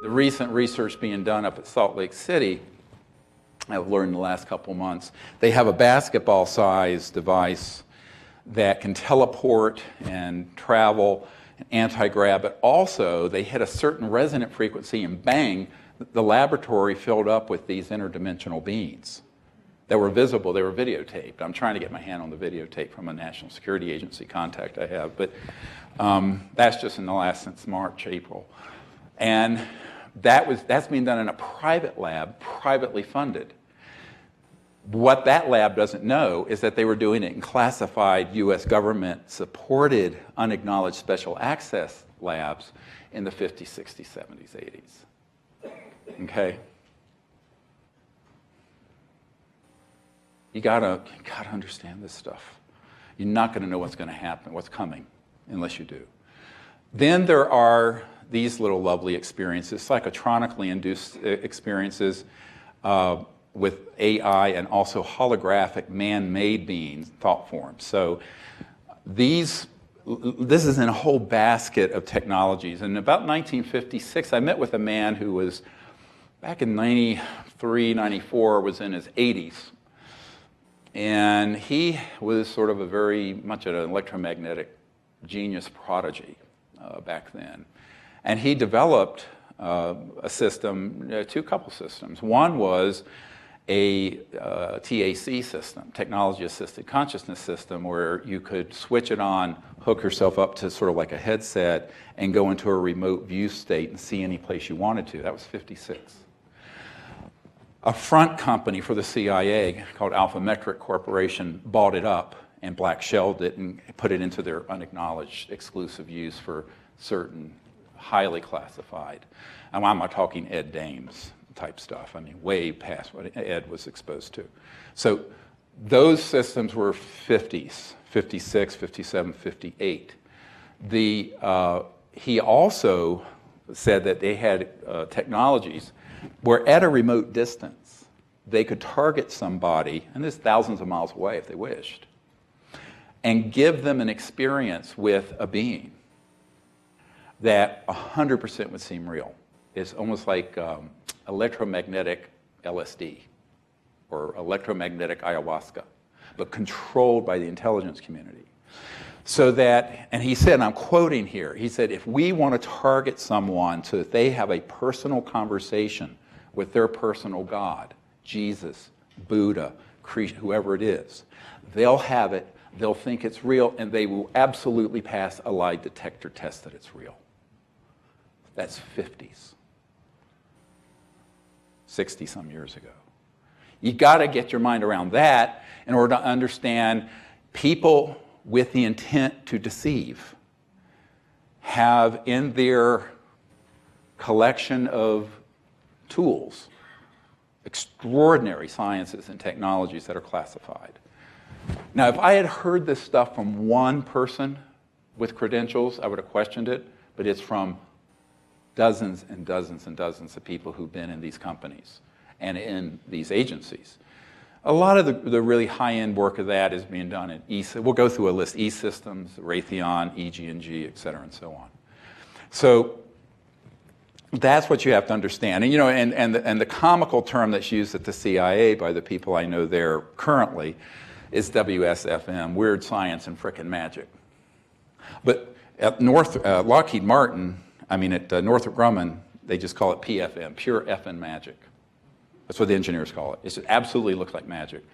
the recent research being done up at Salt Lake City, I've learned in the last couple months, they have a basketball-sized device that can teleport and travel, anti-grav, but also they hit a certain resonant frequency and bang, the laboratory filled up with these interdimensional beings that were visible, they were videotaped. I'm trying to get my hand on the videotape from a National Security Agency contact I have, but that's just in the last, since March, April. And that's being done in a private lab, privately funded. What that lab doesn't know is that they were doing it in classified US government-supported, unacknowledged special access labs in the 50s, 60s, 70s, 80s. Okay? You gotta understand this stuff. You're not gonna know what's gonna happen, what's coming, unless you do. Then there are these little lovely experiences, psychotronically induced experiences with AI and also holographic man-made beings, thought forms. So this is in a whole basket of technologies. And about 1956, I met with a man who was, back in 93, 94, was in his 80s. And he was sort of a very much an electromagnetic genius prodigy back then. And he developed a system, couple systems. One was a TAC system, technology-assisted consciousness system, where you could switch it on, hook yourself up to sort of like a headset, and go into a remote view state and see any place you wanted to. That was 56. A front company for the CIA called Alphametric Corporation bought it up and black-shelled it and put it into their unacknowledged exclusive use for certain highly classified. And I'm not talking Ed Dames type stuff. I mean, way past what Ed was exposed to. So those systems were 50s, 56, 57, 58. He also said that they had technologies where at a remote distance, they could target somebody, and this is thousands of miles away if they wished, and give them an experience with a being that 100% would seem real. It's almost like electromagnetic LSD or electromagnetic ayahuasca, but controlled by the intelligence community. So that, and he said, and I'm quoting here, he said, if we want to target someone so that they have a personal conversation with their personal God, Jesus, Buddha, Krishna, whoever it is, they'll have it, they'll think it's real, and they will absolutely pass a lie detector test that it's real. That's 50s. 60-some years ago. You got to get your mind around that in order to understand people with the intent to deceive have in their collection of tools extraordinary sciences and technologies that are classified. Now, if I had heard this stuff from one person with credentials, I would have questioned it, but it's from dozens and dozens and dozens of people who've been in these companies and in these agencies. A lot of the really high-end work of that is being done in we'll go through a list, E-Systems, Raytheon, EG&G, et cetera, and so on. So that's what you have to understand. And, you know, and the comical term that's used at the CIA by the people I know there currently is WSFM, weird science and frickin' magic. But at Lockheed Martin, at Northrop Grumman, they just call it PFM, pure effing magic. That's what the engineers call it. It just absolutely looks like magic.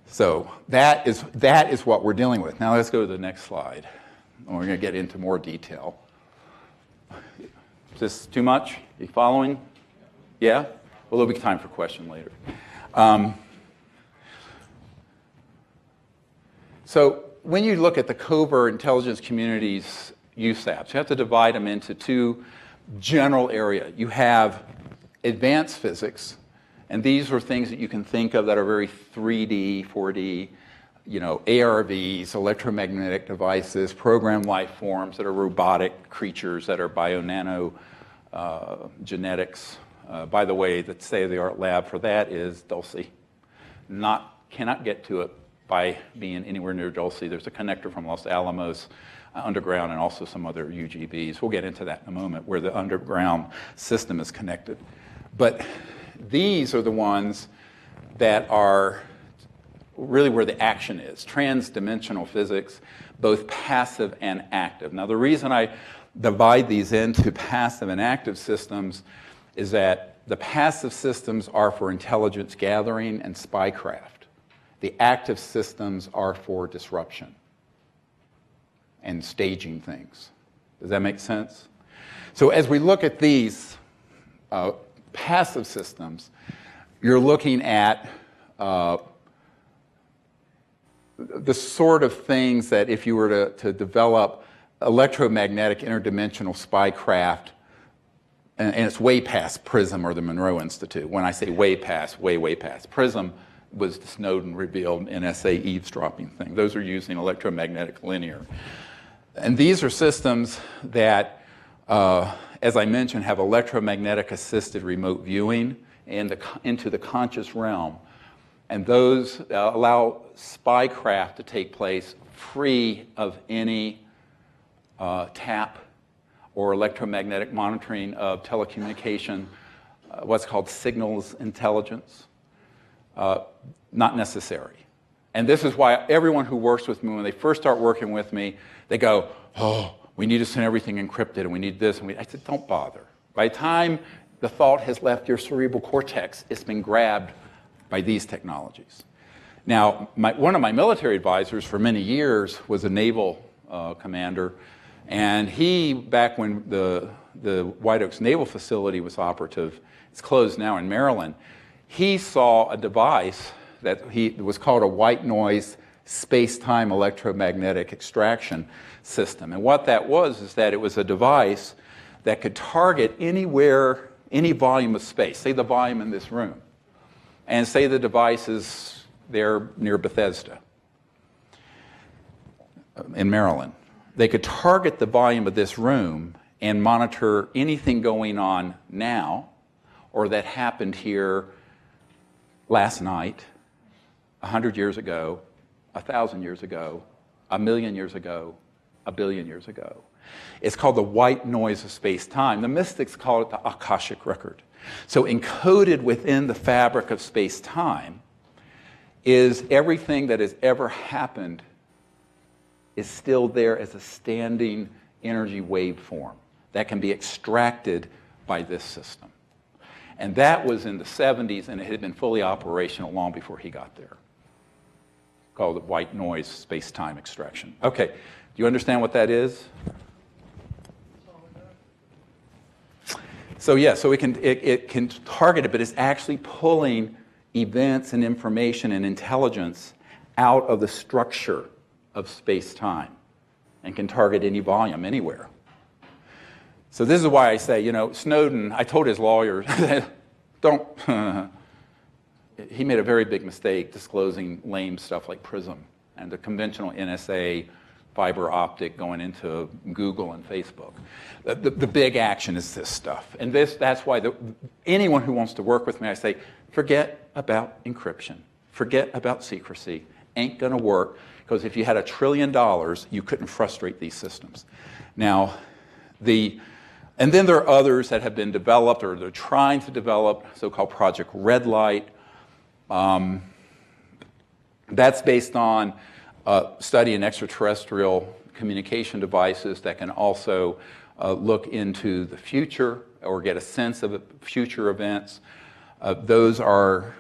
So that is what we're dealing with. Now let's go to the next slide. And we're going to get into more detail. Is this too much? Are you following? Yeah? Well, there'll be time for question later. So when you look at the covert intelligence community's USAPs, you have to divide them into two general areas. You have advanced physics, and these are things that you can think of that are very 3D, 4D, ARVs, electromagnetic devices, programmed life forms that are robotic creatures that are bio-nano genetics. By the way, the state-of-the-art lab for that is Dulce. Cannot get to it by being anywhere near Dulce. There's a connector from Los Alamos. underground and also some other UGVs. We'll get into that in a moment, where the underground system is connected. But these are the ones that are really where the action is, trans-dimensional physics, both passive and active. Now, the reason I divide these into passive and active systems is that the passive systems are for intelligence gathering and spycraft. The active systems are for disruption and staging things. Does that make sense? So as we look at these passive systems, you're looking at the sort of things that if you were to develop electromagnetic interdimensional spycraft, and it's way past PRISM or the Monroe Institute. When I say way past, way past. PRISM was the Snowden revealed NSA eavesdropping thing. Those are using electromagnetic linear. And these are systems that, as I mentioned, have electromagnetic assisted remote viewing into the conscious realm. And those allow spycraft to take place free of any tap or electromagnetic monitoring of telecommunication, what's called signals intelligence. Not necessary. And this is why everyone who works with me, when they first start working with me, they go, oh, we need to send everything encrypted, and we need this, and I said, don't bother. By the time the thought has left your cerebral cortex, it's been grabbed by these technologies. Now, one of my military advisors for many years was a naval commander, and he, back when the White Oaks Naval Facility was operative, it's closed now in Maryland, he saw a device that was called a white noise space-time electromagnetic extraction system. And what that was is that it was a device that could target anywhere, any volume of space, say the volume in this room, and say the device is there near Bethesda in Maryland. They could target the volume of this room and monitor anything going on now or that happened here last night, 100 years ago, 1,000 years ago, 1,000,000 years ago, 1,000,000,000 years ago. It's called the white noise of space-time. The mystics call it the Akashic record. So encoded within the fabric of space-time is everything that has ever happened is still there as a standing energy waveform that can be extracted by this system. And that was in the 70s, and it had been fully operational long before he got there. Called the white noise space-time extraction. Okay, do you understand what that is? So yeah, so it can target it, but it's actually pulling events and information and intelligence out of the structure of space-time and can target any volume anywhere. So this is why I say, you know, Snowden, I told his lawyers, don't, he made a very big mistake disclosing lame stuff like PRISM and the conventional NSA fiber optic going into Google and Facebook. The big action is this stuff. And that's why anyone who wants to work with me, I say, forget about encryption. Forget about secrecy. Ain't going to work, because if you had $1 trillion, you couldn't frustrate these systems. Now, and then there are others that have been developed or they're trying to develop, so-called Project Red Light. That's based on studying extraterrestrial communication devices that can also look into the future or get a sense of future events. Those are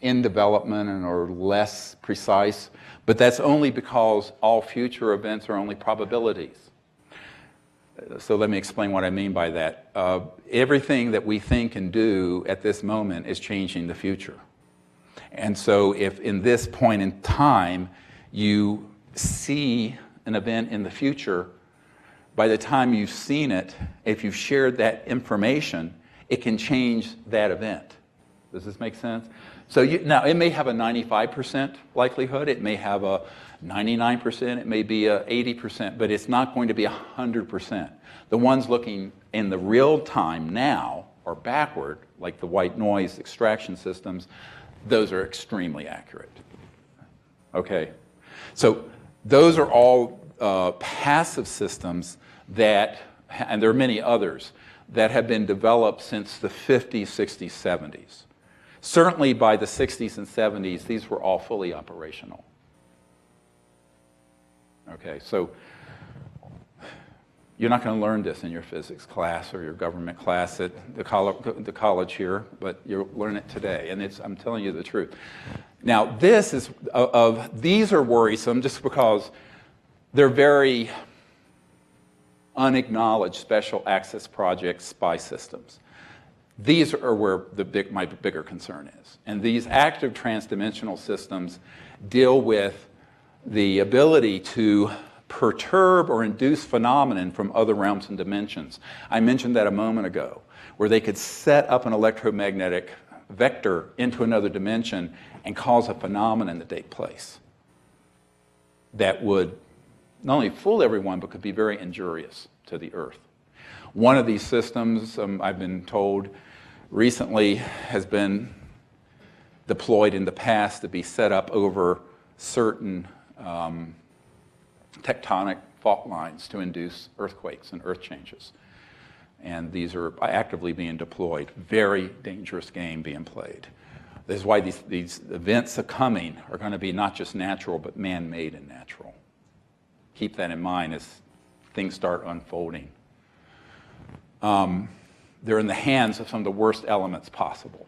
in development and are less precise, but that's only because all future events are only probabilities. So let me explain what I mean by that. Everything that we think and do at this moment is changing the future. And so if in this point in time you see an event in the future, by the time you've seen it, if you've shared that information, it can change that event. Does this make sense? So now it may have a 95% likelihood, it may have a 99%, it may be a 80%, but it's not going to be 100%. The ones looking in the real time now or backward, like the white noise extraction systems, those are extremely accurate. Okay, so those are all passive systems that, and there are many others, that have been developed since the 50s, 60s, 70s. Certainly by the 60s and 70s, these were all fully operational. Okay, so you're not going to learn this in your physics class or your government class at the college here, but you'll learn it today, and I'm telling you the truth. Now, these are worrisome just because they're very unacknowledged special access project spy systems. These are where my bigger concern is. And these active transdimensional systems deal with the ability to perturb or induce phenomenon from other realms and dimensions. I mentioned that a moment ago, where they could set up an electromagnetic vector into another dimension and cause a phenomenon to take place that would not only fool everyone, but could be very injurious to the Earth. One of these systems, I've been told, recently has been deployed in the past to be set up over certain tectonic fault lines to induce earthquakes and earth changes. And these are actively being deployed. Very dangerous game being played. This is why these events coming are going to be not just natural, but man-made and natural. Keep that in mind as things start unfolding. They're in the hands of some of the worst elements possible,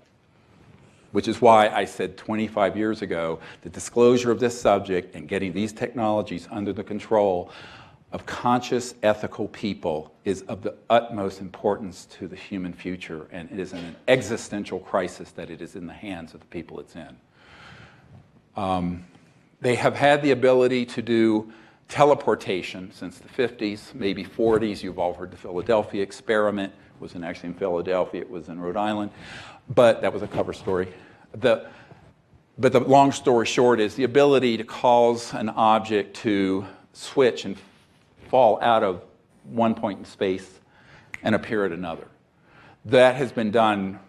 which is why I said 25 years ago, the disclosure of this subject and getting these technologies under the control of conscious, ethical people is of the utmost importance to the human future, and it is an existential crisis that it is in the hands of the people it's in. They have had the ability to do teleportation since the 50s, maybe 40s. You've all heard the Philadelphia experiment. It wasn't actually in Philadelphia, it was in Rhode Island, but that was a cover story. But the long story short is the ability to cause an object to switch and fall out of one point in space and appear at another. That has been done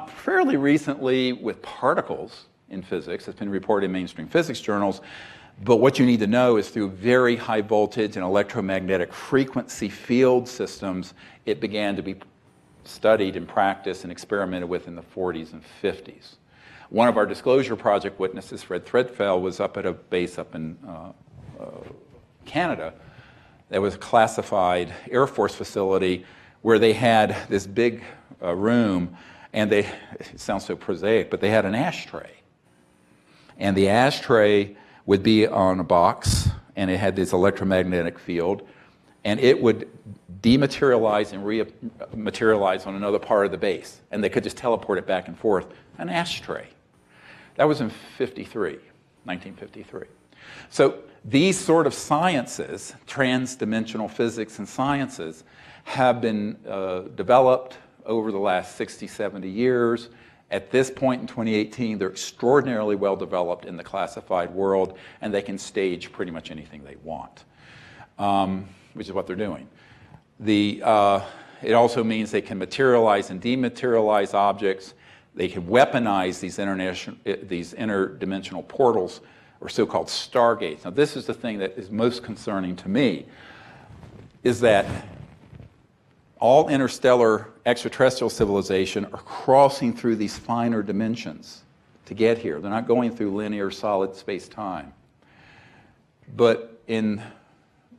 fairly recently with particles in physics. It's been reported in mainstream physics journals. But what you need to know is through very high voltage and electromagnetic frequency field systems, it began to be studied and practiced and experimented with in the 40s and 50s. One of our disclosure project witnesses, Fred Threadfell, was up at a base up in Canada. That was a classified Air Force facility where they had this big room, and it sounds so prosaic, but they had an ashtray. And the ashtray would be on a box, and it had this electromagnetic field, and it would dematerialize and rematerialize on another part of the base, and they could just teleport it back and forth. An ashtray. That was in 1953. So these sort of sciences, trans-dimensional physics and sciences, have been developed over the last 60, 70 years. At this point in 2018, they're extraordinarily well developed in the classified world, and they can stage pretty much anything they want, which is what they're doing. It also means they can materialize and dematerialize objects. They can weaponize these interdimensional portals, or so-called stargates. Now, this is the thing that is most concerning to me, is that all interstellar extraterrestrial civilization are crossing through these finer dimensions to get here. They're not going through linear solid space-time. But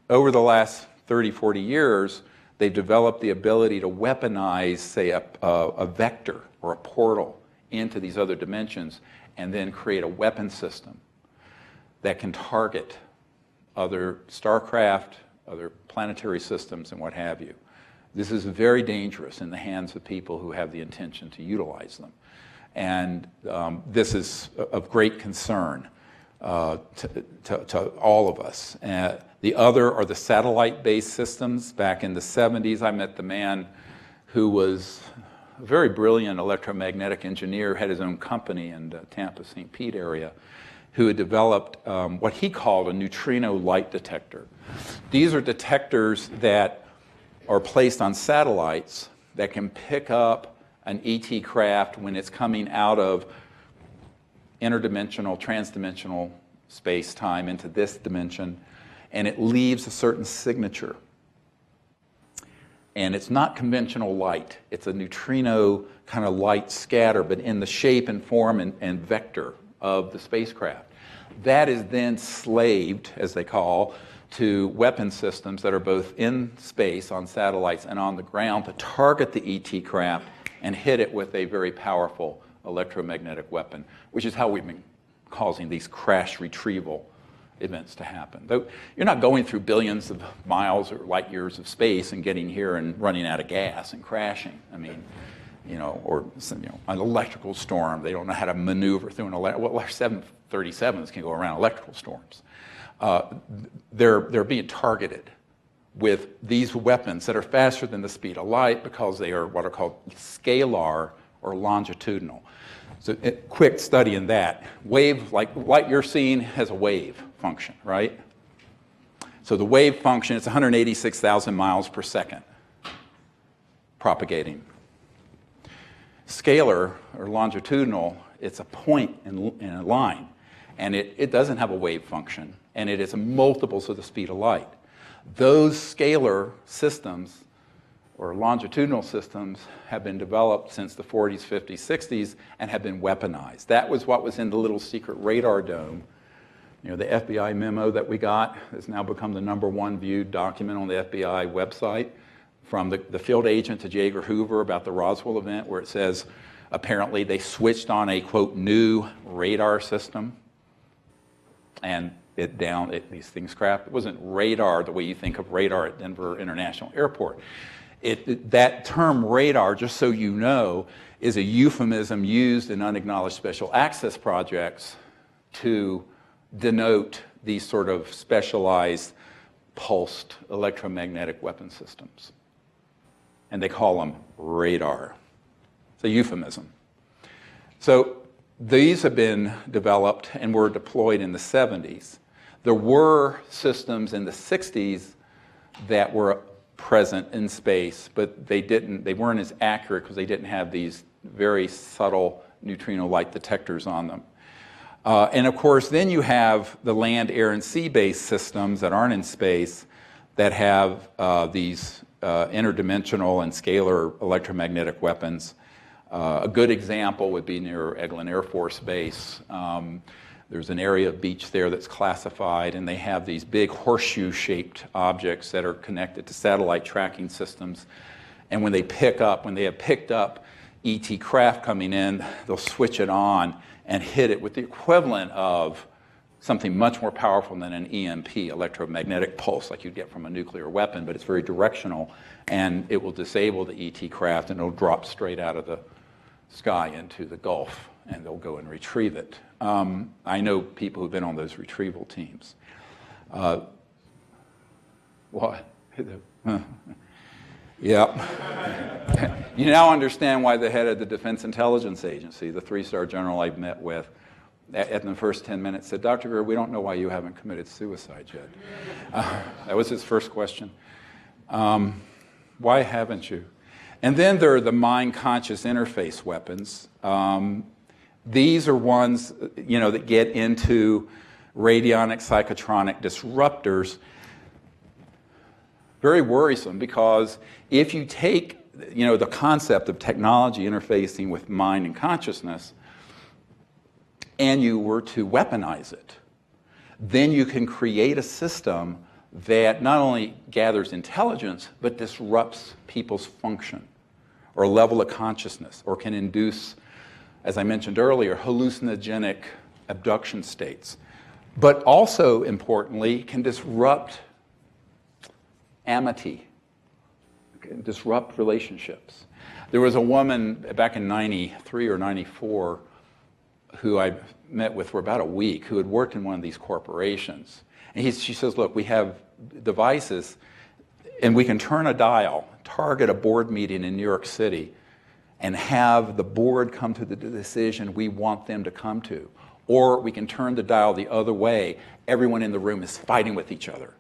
over the last 30, 40 years, they've developed the ability to weaponize, say, a vector or a portal into these other dimensions and then create a weapon system that can target other starcraft, other planetary systems, and what have you. This is very dangerous in the hands of people who have the intention to utilize them. And this is of great concern to all of us. The other are the satellite-based systems. Back in the 70s, I met the man who was a very brilliant electromagnetic engineer, had his own company in the Tampa, St. Pete area, who had developed what he called a neutrino light detector. These are detectors that are placed on satellites that can pick up an ET craft when it's coming out of interdimensional, transdimensional space-time into this dimension, and it leaves a certain signature. And it's not conventional light. It's a neutrino kind of light scatter, but in the shape and form and vector of the spacecraft. That is then slaved, as they call, to weapon systems that are both in space on satellites and on the ground to target the ET craft and hit it with a very powerful electromagnetic weapon, which is how we've been causing these crash retrieval events to happen. Though you're not going through billions of miles or light years of space and getting here and running out of gas and crashing. I mean, or an electrical storm. They don't know how to maneuver through well, 737s can go around electrical storms. They're being targeted with these weapons that are faster than the speed of light because they are what are called scalar or longitudinal. So a quick study in that. Wave, like light you're seeing, has a wave function, right? So the wave function, it's 186,000 miles per second propagating. Scalar or longitudinal, it's a point in a line, and it doesn't have a wave function, and it is multiples of the speed of light. Those scalar systems or longitudinal systems have been developed since the 40s, 50s, 60s, and have been weaponized. That was what was in the little secret radar dome. The FBI memo that we got has now become the #1 viewed document on the FBI website from the field agent to J. Edgar Hoover about the Roswell event, where it says apparently they switched on a, quote, new radar system, and these things crashed. It wasn't radar the way you think of radar at Denver International Airport. That term radar, just so you know, is a euphemism used in unacknowledged special access projects to denote these sort of specialized pulsed electromagnetic weapon systems. And they call them radar. It's a euphemism. So these have been developed and were deployed in the 70s. There were systems in the 60s that were present in space, but they weren't as accurate because they didn't have these very subtle neutrino light detectors on them. And of course, then you have the land, air, and sea-based systems that aren't in space that have these interdimensional and scalar electromagnetic weapons. A good example would be near Eglin Air Force Base. There's an area of beach there that's classified, and they have these big horseshoe-shaped objects that are connected to satellite tracking systems. And when they have picked up ET craft coming in, they'll switch it on and hit it with the equivalent of something much more powerful than an EMP, electromagnetic pulse, like you'd get from a nuclear weapon, but it's very directional, and it will disable the ET craft, and it'll drop straight out of the sky into the Gulf, and they'll go and retrieve it. I know people who've been on those retrieval teams. What? Yeah. You now understand why the head of the Defense Intelligence Agency, the 3-star general I met with, in the first 10 minutes said, "Dr. Greer, we don't know why you haven't committed suicide yet." That was his first question. Why haven't you? And then there are the mind-conscious interface weapons. These are ones, that get into radionic psychotronic disruptors. Very worrisome, because if you take, the concept of technology interfacing with mind and consciousness, and you were to weaponize it, then you can create a system that not only gathers intelligence, but disrupts people's function or level of consciousness, or can induce, as I mentioned earlier, hallucinogenic abduction states. But also, importantly, can disrupt amity, can disrupt relationships. There was a woman back in 93 or 94 who I met with for about a week who had worked in one of these corporations. And she says, look, we have devices, and we can turn a dial, target a board meeting in New York City, and have the board come to the decision we want them to come to. Or we can turn the dial the other way. Everyone in the room is fighting with each other,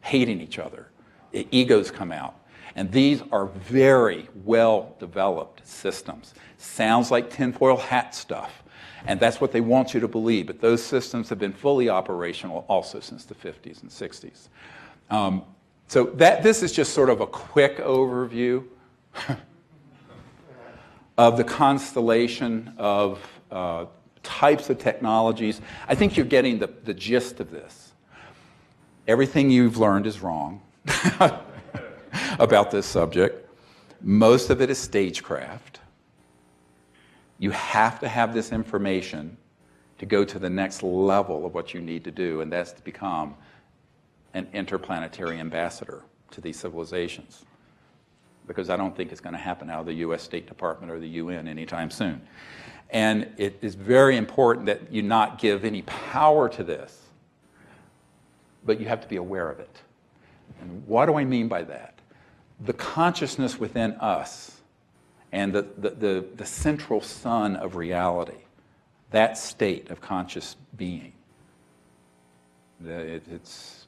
hating each other. The egos come out. And these are very well-developed systems. Sounds like tinfoil hat stuff. And that's what they want you to believe. But those systems have been fully operational also since the 50s and 60s. So this is just sort of a quick overview of the constellation of types of technologies. I think you're getting the gist of this. Everything you've learned is wrong about this subject. Most of it is stagecraft. You have to have this information to go to the next level of what you need to do, and that's to become an interplanetary ambassador to these civilizations. Because I don't think it's going to happen out of the US State Department or the UN anytime soon. And it is very important that you not give any power to this, but you have to be aware of it. And what do I mean by that? The consciousness within us and the central sun of reality, that state of conscious being, that's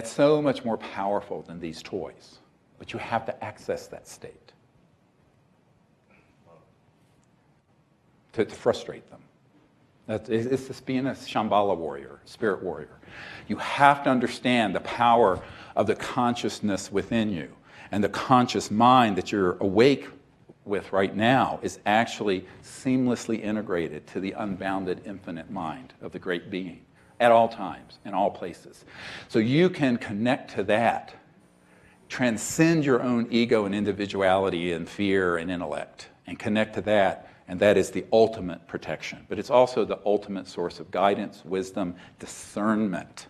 so much more powerful than these toys. But you have to access that state to frustrate them. It's just being a Shambhala warrior, spirit warrior. You have to understand the power of the consciousness within you. And the conscious mind that you're awake with right now is actually seamlessly integrated to the unbounded infinite mind of the great being at all times, in all places. So you can connect to that, transcend your own ego and individuality and fear and intellect, and connect to that, and that is the ultimate protection. But it's also the ultimate source of guidance, wisdom, discernment.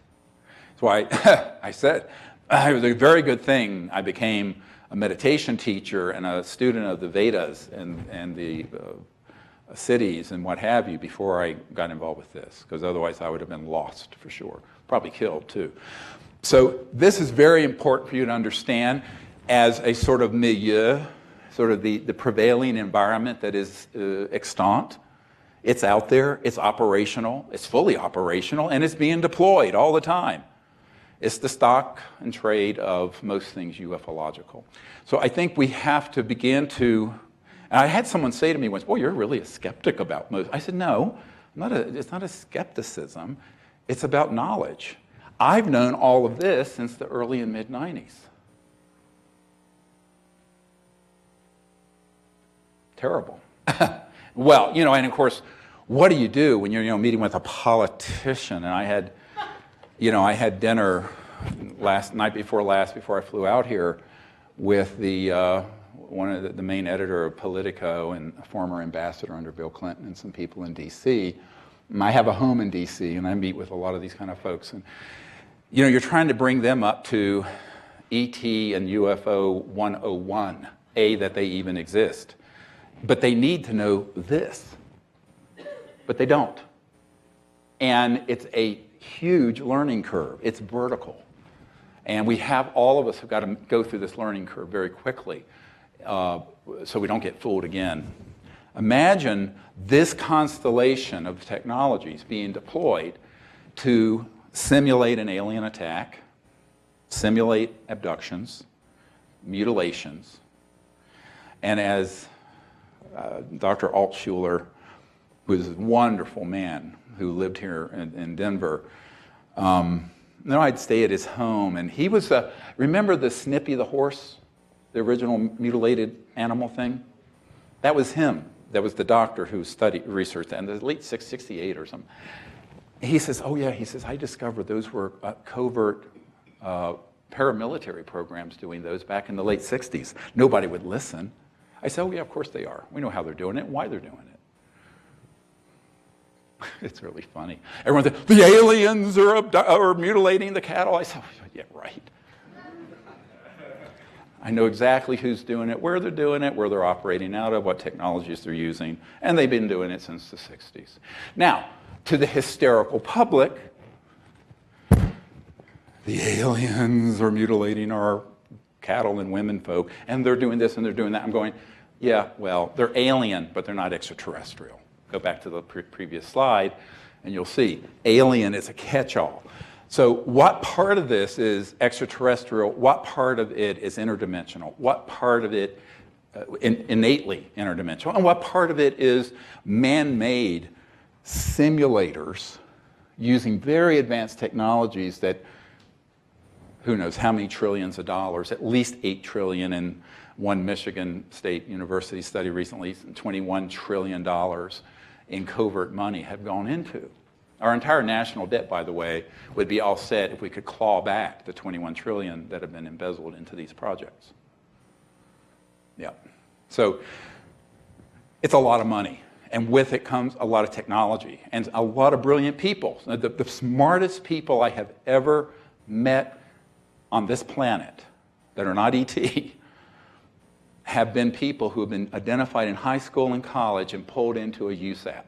That's why I said it was a very good thing I became a meditation teacher and a student of the Vedas and the cities and what have you before I got involved with this, because otherwise I would have been lost for sure, probably killed too. So this is very important for you to understand as a sort of milieu, sort of the prevailing environment that is extant. It's out there, it's operational, it's fully operational, and it's being deployed all the time. It's the stock and trade of most things ufological. So I think we have to begin to, and I had someone say to me once, "Boy, you're really a skeptic about most." I said, "No, it's not a skepticism. It's about knowledge. I've known all of this since the early and mid-90s. Terrible. Well, and of course, what do you do when you're meeting with a politician? And I had dinner night before last before I flew out here with one of the main editor of Politico and a former ambassador under Bill Clinton and some people in D.C. I have a home in D.C. and I meet with a lot of these kind of folks. And you're trying to bring them up to ET and UFO 101, that they even exist. But they need to know this. But they don't. And it's a huge learning curve. It's vertical. And all of us have got to go through this learning curve very quickly so we don't get fooled again. Imagine this constellation of technologies being deployed to simulate an alien attack, simulate abductions, mutilations, and as Dr. Altshuler, who is a wonderful man who lived here in Denver, I'd stay at his home, and he was remember the Snippy the horse, the original mutilated animal thing? That was him. That was the doctor who researched that in the late 68 or something. He says, I discovered those were covert paramilitary programs doing those back in the late 60s. Nobody would listen. I said, of course they are. We know how they're doing it and why they're doing it. It's really funny. Everyone said, the aliens are mutilating the cattle. I said, yeah, right. I know exactly who's doing it, where they're doing it, where they're operating out of, what technologies they're using, and they've been doing it since the 60s. Now, to the hysterical public, the aliens are mutilating our cattle and women folk, and they're doing this and they're doing that. I'm going, yeah, well, they're alien, but they're not extraterrestrial. Go back to the previous slide, and you'll see alien is a catch-all. So what part of this is extraterrestrial? What part of it is interdimensional? What part of it innately interdimensional, and what part of it is man-made simulators using very advanced technologies that, who knows how many trillions of dollars, at least 8 trillion in one Michigan State University study recently, $21 trillion in covert money have gone into. Our entire national debt, by the way, would be all set if we could claw back the 21 trillion that have been embezzled into these projects. Yeah. So it's a lot of money. And with it comes a lot of technology and a lot of brilliant people. The smartest people I have ever met on this planet that are not ET have been people who have been identified in high school and college and pulled into a USAP,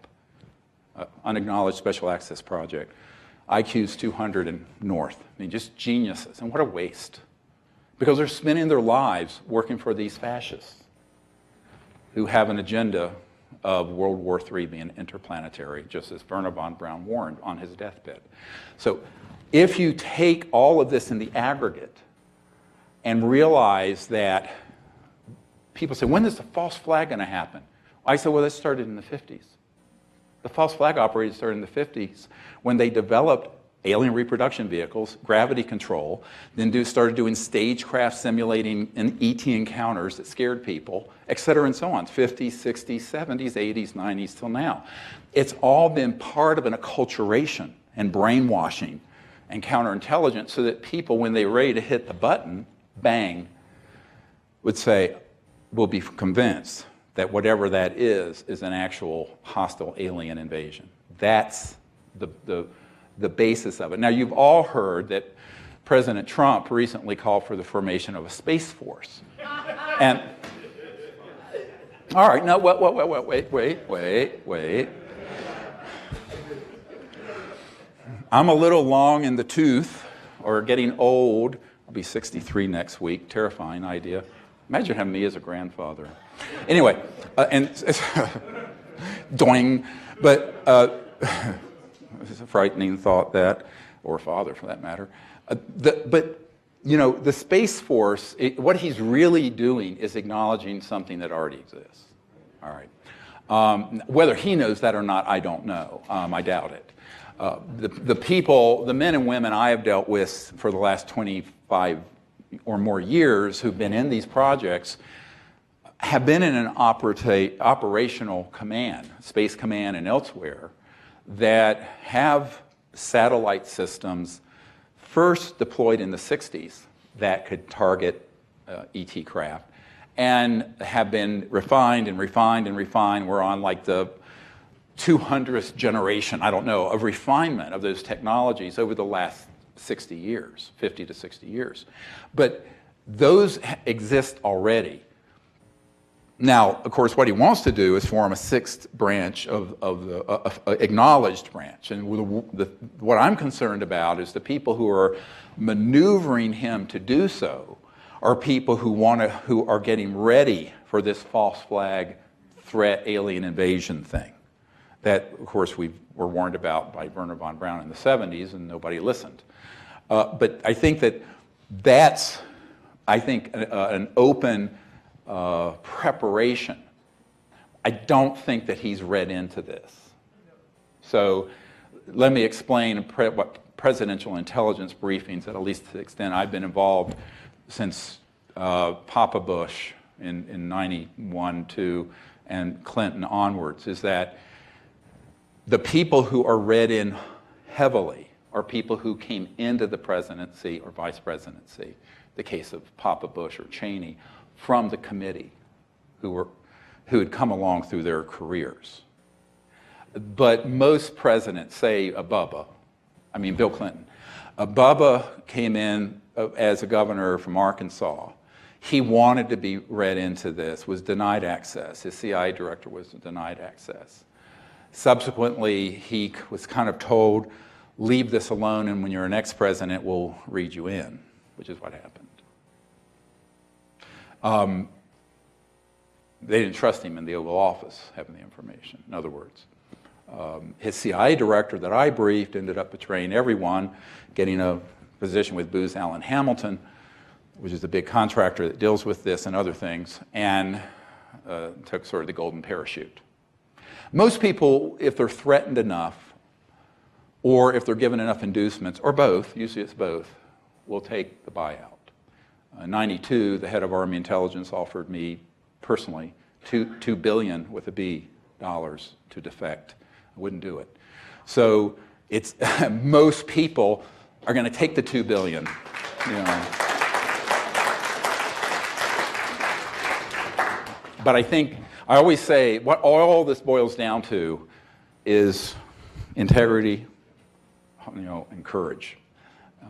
Unacknowledged Special Access Project. IQ's 200 and north. I mean, just geniuses. And what a waste. Because they're spending their lives working for these fascists who have an agenda of World War III being interplanetary, just as Wernher von Braun warned on his deathbed. So if you take all of this in the aggregate and realize that people say, when is the false flag going to happen? I said, well, that started in the 50s. The false flag operators started in the 50s when they developed alien reproduction vehicles, gravity control, then started doing stagecraft simulating ET encounters that scared people, et cetera and so on, 50s, 60s, 70s, 80s, 90s, till now. It's all been part of an acculturation and brainwashing and counterintelligence so that people, when they're ready to hit the button, bang, would say, we'll be convinced that whatever that is an actual hostile alien invasion. That's the basis of it. Now, you've all heard that President Trump recently called for the formation of a space force. And, all right, no, wait. I'm a little long in the tooth, or getting old. I'll be 63 next week. Terrifying idea. Imagine having me as a grandfather. Anyway, doing, but it's a frightening thought that, or father for that matter. But you know, the Space Force, what he's really doing is acknowledging something that already exists. All right. Whether he knows that or not, I don't know. I doubt it. The people, the men and women I have dealt with for the last 25 or more years who've been in these projects have been in an operational command, Space Command and elsewhere, that have satellite systems first deployed in the 60s that could target ET craft and have been refined and refined and refined. We're on like the 200th generation, I don't know, of refinement of those technologies over the last 60 years, 50 to 60 years. But those exist already. Now, of course, what he wants to do is form a sixth branch of the acknowledged branch. And what I'm concerned about is the people who are maneuvering him to do so are people who are getting ready for this false flag threat alien invasion thing that, of course, we were warned about by Wernher von Braun in the 70s and nobody listened. But I think that's an open preparation. I don't think that he's read into this. So let me explain what presidential intelligence briefings, at least to the extent I've been involved since Papa Bush in 91, 2, and Clinton onwards, is that the people who are read in heavily are people who came into the presidency or vice presidency, the case of Papa Bush or Cheney, from the committee, who had come along through their careers. But most presidents, say Bill Clinton. Bubba came in as a governor from Arkansas. He wanted to be read into this, was denied access. His CIA director was denied access. Subsequently, he was kind of told, leave this alone, and when you're an ex-president, we'll read you in, which is what happened. They didn't trust him in the Oval Office having the information, in other words. His CIA director that I briefed ended up betraying everyone, getting a position with Booz Allen Hamilton, which is a big contractor that deals with this and other things, and took sort of the golden parachute. Most people, if they're threatened enough, or if they're given enough inducements, or both, usually it's both, will take the buyout. In '92, the head of Army Intelligence offered me personally $2 billion with a B dollars to defect. I wouldn't do it. So it's most people are going to take the $2 billion. You know. But I think, I always say, what all this boils down to is integrity, you know, and courage.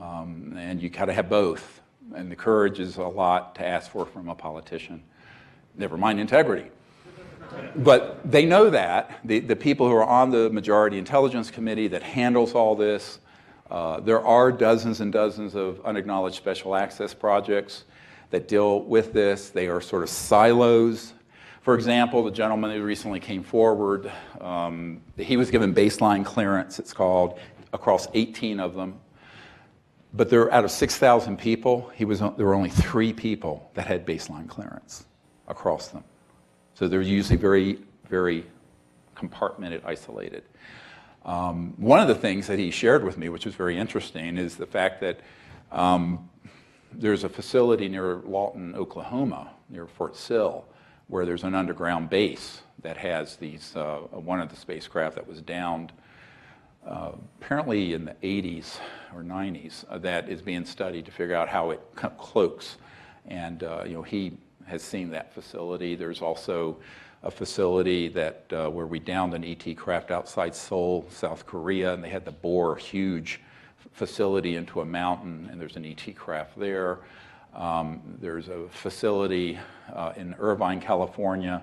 And you got to have both. And the courage is a lot to ask for from a politician. Never mind integrity. But they know that. The people who are on the Majority Intelligence Committee that handles all this, there are dozens and dozens of unacknowledged special access projects that deal with this. They are sort of silos. For example, the gentleman who recently came forward, he was given baseline clearance, it's called, across 18 of them. But there, out of 6,000 people, there were only 3 people that had baseline clearance across them. So they're usually very, very compartmented, isolated. One of the things that he shared with me, which was very interesting, is the fact that there's a facility near Lawton, Oklahoma, near Fort Sill, where there's an underground base that has these, one of the spacecraft that was downed apparently in the 80s or 90s, that is being studied to figure out how it cloaks. And you know, he has seen that facility. There's also a facility that where we downed an ET craft outside Seoul, South Korea, and they had to bore a huge facility into a mountain, and there's an ET craft there. There's a facility in Irvine, California,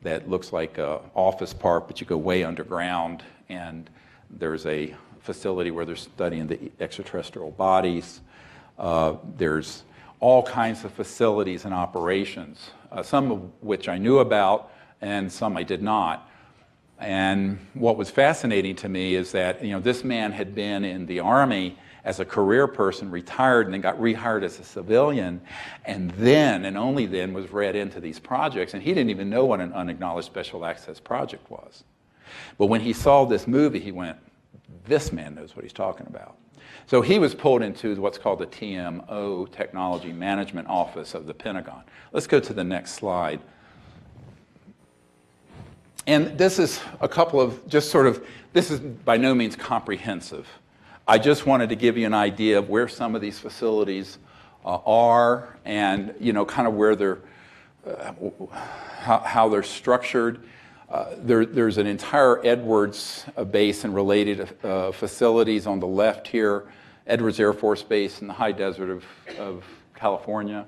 that looks like an office park, but you go way underground, and there's a facility where they're studying the extraterrestrial bodies. There's all kinds of facilities and operations, some of which I knew about and some I did not. And what was fascinating to me is that, you know, this man had been in the Army as a career person, retired, and then got rehired as a civilian, and then, and only then, was read into these projects, and he didn't even know what an unacknowledged special access project was. But when he saw this movie, he went, this man knows what he's talking about. So he was pulled into what's called the TMO, Technology Management Office of the Pentagon. Let's go to the next slide. And this is a couple of just sort of, this is by no means comprehensive. I just wanted to give you an idea of where some of these facilities are, and, you know, kind of where they're, how they're structured. There's an entire Edwards base and related facilities on the left here, Edwards Air Force Base in the high desert of California.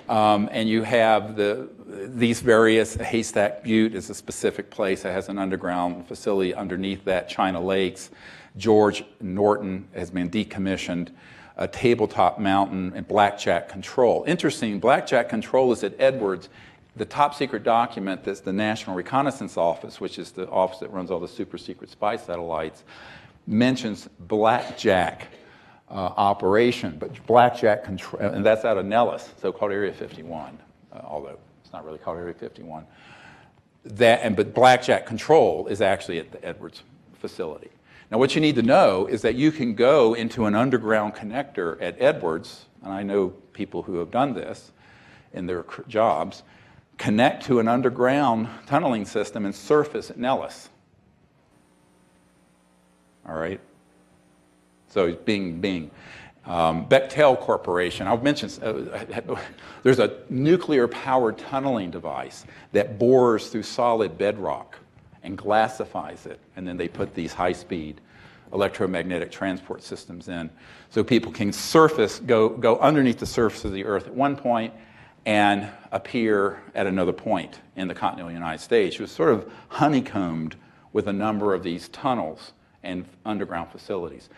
And you have these various, Haystack Butte is a specific place that has an underground facility underneath that, China Lakes. George Norton has been decommissioned, Tabletop Mountain, and Blackjack Control. Interesting, Blackjack Control is at Edwards. The top secret document that's the National Reconnaissance Office, which is the office that runs all the super secret spy satellites, mentions Blackjack operation, but Blackjack Control, and that's out of Nellis, so-called Area 51, although it's not really called Area 51. But Blackjack Control is actually at the Edwards facility. Now, what you need to know is that you can go into an underground connector at Edwards, and I know people who have done this in their jobs, connect to an underground tunneling system and surface at Nellis. All right? So Bing. Bechtel Corporation, I've mentioned, there's a nuclear-powered tunneling device that bores through solid bedrock and glassifies it, and then they put these high-speed electromagnetic transport systems in so people can go underneath the surface of the Earth at one point and appear at another point in the continental United States. It was sort of honeycombed with a number of these tunnels and underground facilities.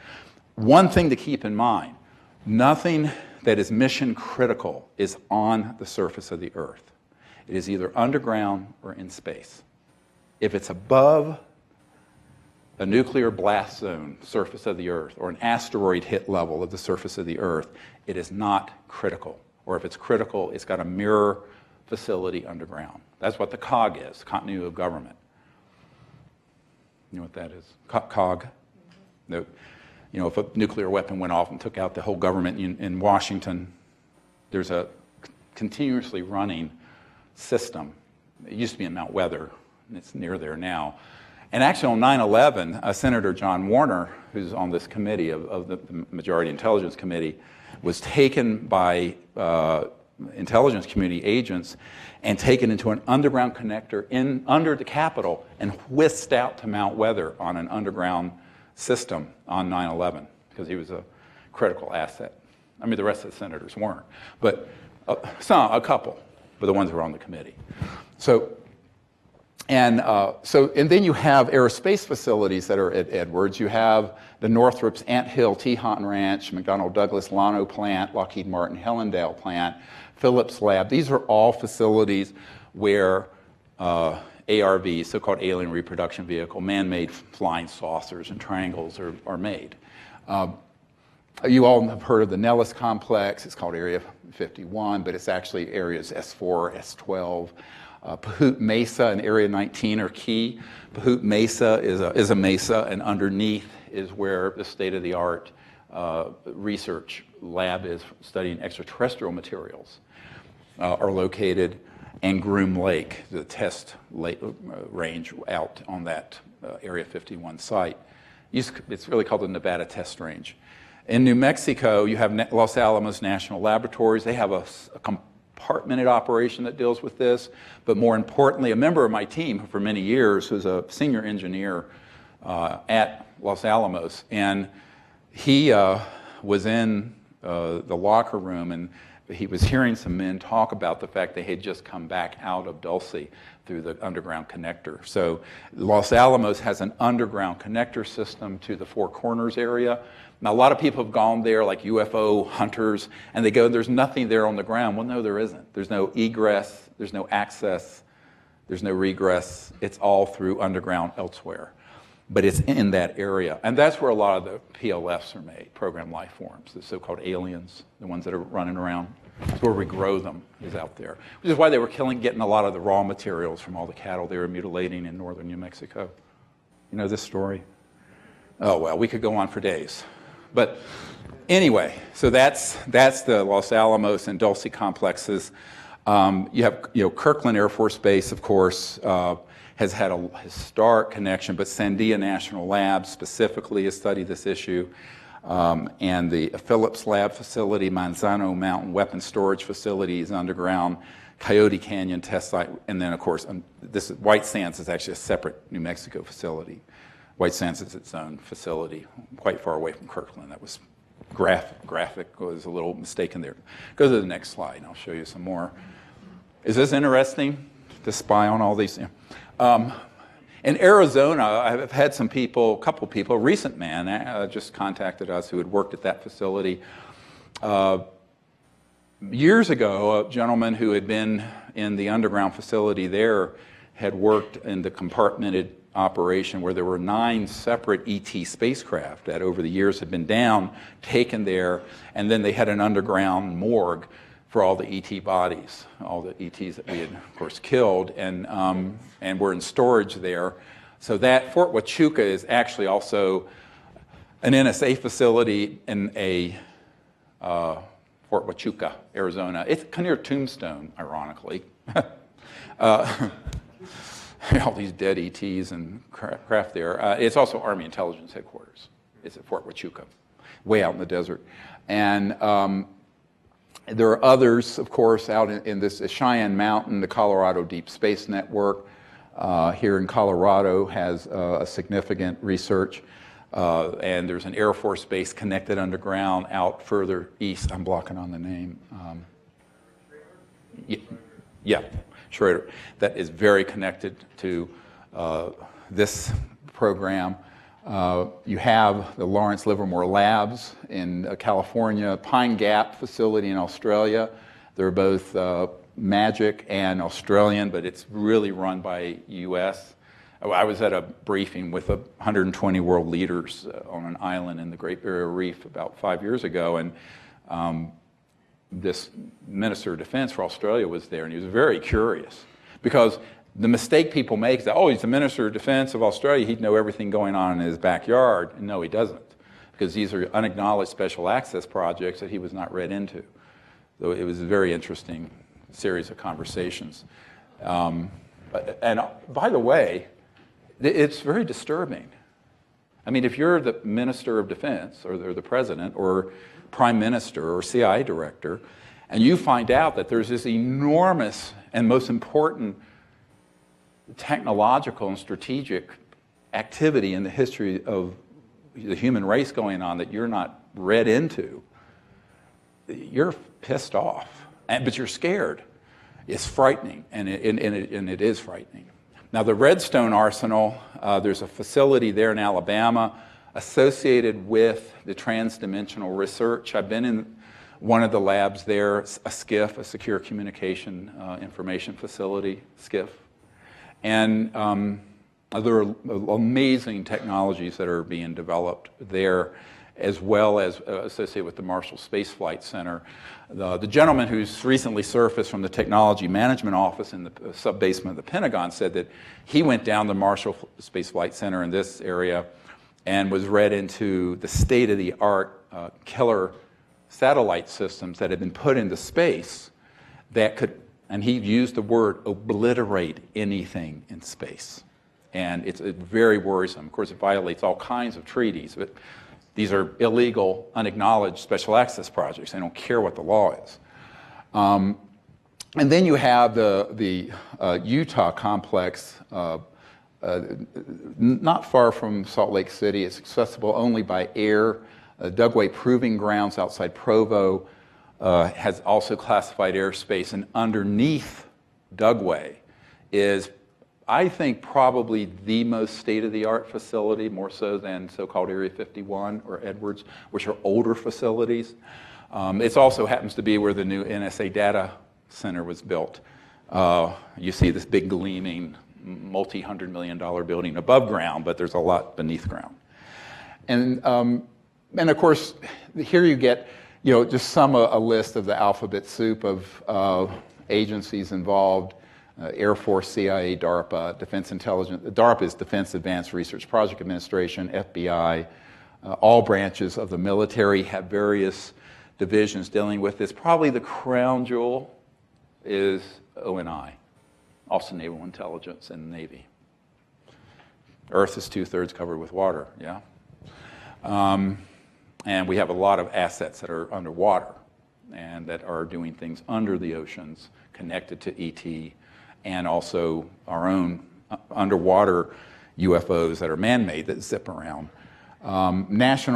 One thing to keep in mind, nothing that is mission critical is on the surface of the Earth. It is either underground or in space. If it's above a nuclear blast zone, surface of the Earth, or an asteroid hit level of the surface of the Earth, it is not critical. or if it's critical, it's got a mirror facility underground. That's what the COG is, continuity of government. You know what that is? COG. The, you know, if a nuclear weapon went off and took out the whole government in Washington, there's a continuously running system. It used to be in Mount Weather, and it's near there now. And actually on 9/11, Senator John Warner, who's on this committee of the Majority Intelligence Committee, was taken by intelligence community agents and taken into an underground connector under the Capitol and whisked out to Mount Weather on an underground system on 9/11 because he was a critical asset. I mean, the rest of the senators weren't, but a couple were the ones who were on the committee. And then you have aerospace facilities that are at Edwards. You have the Northrop's Ant Hill Teton Ranch, McDonnell Douglas Llano plant, Lockheed Martin Hellendale plant, Phillips Lab. These are all facilities where ARVs, so-called alien reproduction vehicle, man-made flying saucers and triangles are made. You all have heard of the Nellis complex. It's called Area 51, but it's actually areas S4, S12. Pahut Mesa and Area 19 are key. Pahut Mesa is a mesa, and underneath is where the state-of-the-art research lab is studying extraterrestrial materials are located, and Groom Lake, the test range out on that Area 51 site. It's really called the Nevada Test Range. In New Mexico, you have Los Alamos National Laboratories. They have a compartmented operation that deals with this, but more importantly, a member of my team for many years who's a senior engineer at Los Alamos, and he was in the locker room, and he was hearing some men talk about the fact they had just come back out of Dulce through the underground connector. So Los Alamos has an underground connector system to the Four Corners area. Now, a lot of people have gone there, like UFO hunters, and they go, there's nothing there on the ground. Well, no, there isn't. There's no egress, there's no access, there's no regress. It's all through underground elsewhere. But it's in that area. And that's where a lot of the PLFs are made, programmed life forms, the so-called aliens, the ones that are running around. That's where we grow them, is out there. Which is why they were getting a lot of the raw materials from all the cattle they were mutilating in northern New Mexico. You know this story? Oh, well, we could go on for days. But anyway, so that's the Los Alamos and Dulce complexes. You have Kirkland Air Force Base, of course, has had a historic connection, but Sandia National Lab specifically has studied this issue. And the Phillips Lab facility, Manzano Mountain Weapons Storage Facility is underground, Coyote Canyon Test Site, and then, of course, White Sands is actually a separate New Mexico facility. White Sands is its own facility, quite far away from Kirkland. That was graphic was a little mistake in there. Go to the next slide, and I'll show you some more. Is this interesting to spy on all these? In Arizona, I've had some people, a couple people, a recent man just contacted us who had worked at that facility. Years ago, a gentleman who had been in the underground facility there had worked in the compartmented operation where there were 9 separate ET spacecraft that over the years had been taken there, and then they had an underground morgue for all the ET bodies, all the ETs that we had, of course, killed, and were in storage there. So that Fort Huachuca is actually also an NSA facility in Fort Huachuca, Arizona. It's kind of near Tombstone, ironically. All these dead ETs and craft there. It's also Army Intelligence Headquarters. It's at Fort Huachuca, way out in the desert. And there are others, of course, out in this Cheyenne Mountain. The Colorado Deep Space Network here in Colorado has a significant research. And there's an Air Force base connected underground out further east. I'm blocking on the name. Yeah. Schroeder, that is very connected to this program. You have the Lawrence Livermore Labs in California, Pine Gap facility in Australia. They're both Magic and Australian, but it's really run by U.S. I was at a briefing with 120 world leaders on an island in the Great Barrier Reef about 5 years ago, and this Minister of Defense for Australia was there, and he was very curious. Because the mistake people make is that, oh, he's the Minister of Defense of Australia, he'd know everything going on in his backyard. And no, he doesn't. Because these are unacknowledged special access projects that he was not read into. So it was a very interesting series of conversations. And by the way, it's very disturbing. I mean, if you're the Minister of Defense or the President or Prime Minister or CIA Director, and you find out that there's this enormous and most important technological and strategic activity in the history of the human race going on that you're not read into, you're pissed off, but you're scared. It's frightening, and it is frightening. Now, the Redstone Arsenal, there's a facility there in Alabama associated with the transdimensional research. I've been in one of the labs there, a SCIF, a Secure Communication Information Facility, SCIF. And there are amazing technologies that are being developed there, as well as associated with the Marshall Space Flight Center. The gentleman who's recently surfaced from the Technology Management Office in the sub-basement of the Pentagon said that he went down the Marshall Space Flight Center in this area and was read into the state-of-the-art killer satellite systems that had been put into space that could, and he used the word, obliterate anything in space. And it's very worrisome. Of course, it violates all kinds of treaties, but these are illegal, unacknowledged special access projects. They don't care what the law is. And then you have the Utah complex, not far from Salt Lake City. It's accessible only by air. Dugway Proving Grounds outside Provo has also classified airspace. And underneath Dugway is, I think, probably the most state-of-the-art facility, more so than so-called Area 51 or Edwards, which are older facilities. It also happens to be where the new NSA data center was built. You see this big gleaming multi-hundred-million-dollar building above ground, but there's a lot beneath ground. And of course, here you get, just a list of the alphabet soup of agencies involved. Air Force, CIA, DARPA, Defense Intelligence. DARPA is Defense Advanced Research Project Administration, FBI. All branches of the military have various divisions dealing with this. Probably the crown jewel is ONI, also Naval Intelligence and Navy. Earth is 2/3 covered with water, yeah? And we have a lot of assets that are underwater and that are doing things under the oceans connected to ET, and also our own underwater UFOs that are man-made that zip around. NASA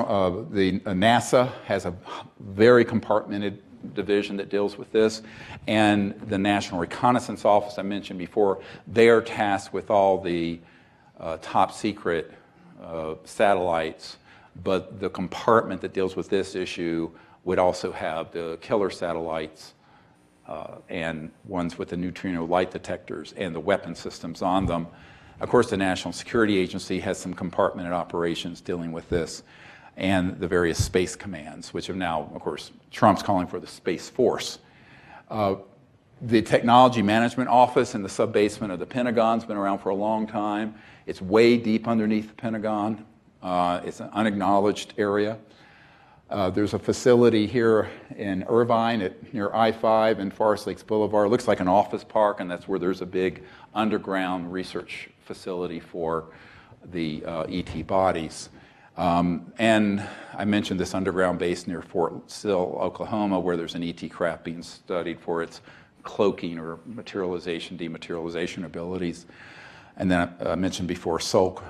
has a very compartmented division that deals with this, and the National Reconnaissance Office I mentioned before, they are tasked with all the top secret satellites, but the compartment that deals with this issue would also have the killer satellites and ones with the neutrino light detectors and the weapon systems on them. Of course, the National Security Agency has some compartmented operations dealing with this, and the various space commands, which have now, of course, Trump's calling for the Space Force. The Technology Management Office in the sub-basement of the Pentagon's been around for a long time. It's way deep underneath the Pentagon. It's an unacknowledged area. There's a facility here in Irvine near I-5 and Forest Lakes Boulevard. It looks like an office park, and that's where there's a big underground research facility for the ET bodies. And I mentioned this underground base near Fort Sill, Oklahoma, where there's an ET craft being studied for its cloaking or materialization, dematerialization abilities. And then I mentioned before Seoul,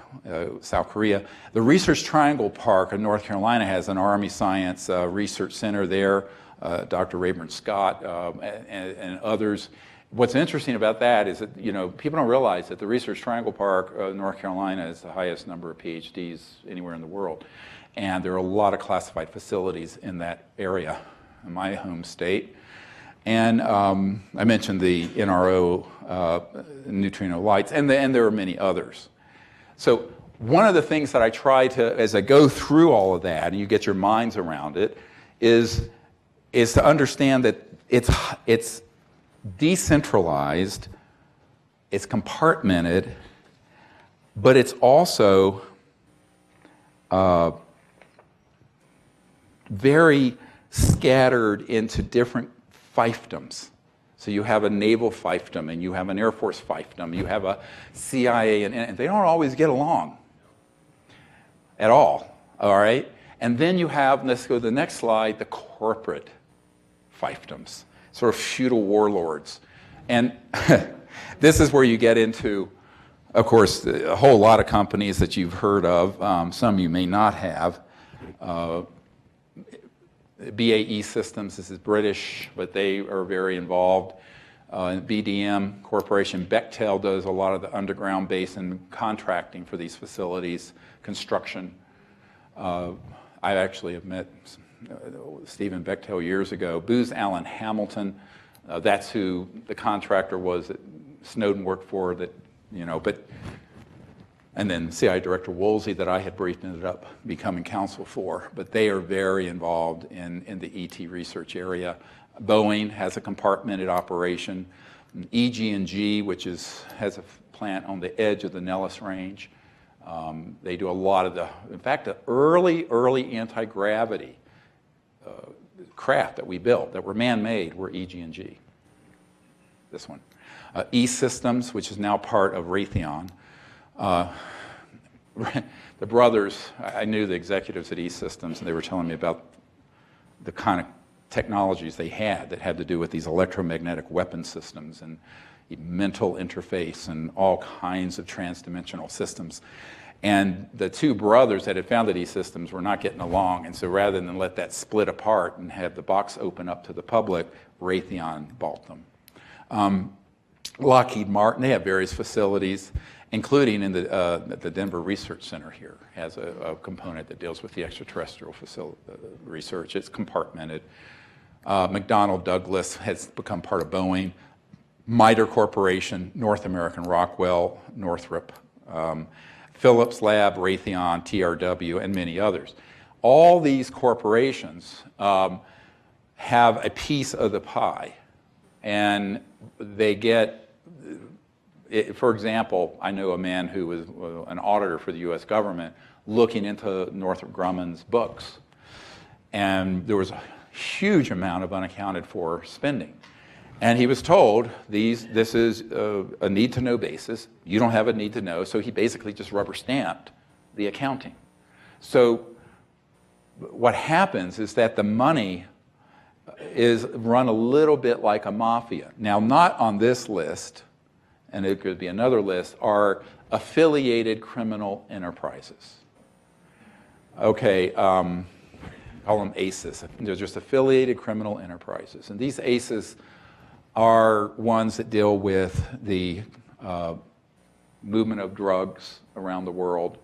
South Korea. The Research Triangle Park in North Carolina has an Army Science Research Center there, Dr. Rayburn Scott and others. What's interesting about that is that, people don't realize that the Research Triangle Park, North Carolina, is the highest number of PhDs anywhere in the world. And there are a lot of classified facilities in that area, in my home state. And I mentioned the NRO neutrino lights, and there are many others. So one of the things that I try to, as I go through all of that, and you get your minds around it, is is to understand that it's decentralized, it's compartmented, but it's also very scattered into different fiefdoms. So you have a naval fiefdom, and you have an Air Force fiefdom, you have a CIA, and they don't always get along at all right? And then you have, let's go to the next slide, the corporate fiefdoms, sort of feudal warlords. And this is where you get into, of course, a whole lot of companies that you've heard of, some you may not have. BAE Systems, this is British, but they are very involved. BDM Corporation, Bechtel does a lot of the underground basin contracting for these facilities, construction. I actually have met Stephen Bechtel years ago. Booz Allen Hamilton, that's who the contractor was that Snowden worked for, that, you know, and then CIA Director Woolsey that I had briefed ended up becoming counsel for, but they are very involved in the ET research area. Boeing has a compartmented operation. EG&G, which has a plant on the edge of the Nellis Range. They do a lot of in fact, the early anti-gravity craft that we built that were man-made were EG&G. This one. E-Systems, which is now part of Raytheon. The brothers, I knew the executives at E-Systems, and they were telling me about the kind of technologies they had that had to do with these electromagnetic weapon systems and mental interface and all kinds of transdimensional systems. And the two brothers that had founded E-Systems were not getting along, and so rather than let that split apart and have the box open up to the public, Raytheon bought them. Lockheed Martin, they have various facilities, including in the Denver Research Center here, has a component that deals with the extraterrestrial research. It's compartmented. McDonnell Douglas has become part of Boeing. MITRE Corporation, North American Rockwell, Northrop, Phillips Lab, Raytheon, TRW, and many others. All these corporations have a piece of the pie, and they get, for example, I know a man who was an auditor for the U.S. government looking into Northrop Grumman's books, and there was a huge amount of unaccounted for spending. And he was told, this is a need-to-know basis. You don't have a need-to-know, so he basically just rubber-stamped the accounting. So what happens is that the money is run a little bit like a mafia. Now, not on this list, and it could be another list, are affiliated criminal enterprises. Okay, call them ACEs. They're just affiliated criminal enterprises. And these ACEs are ones that deal with the movement of drugs around the world,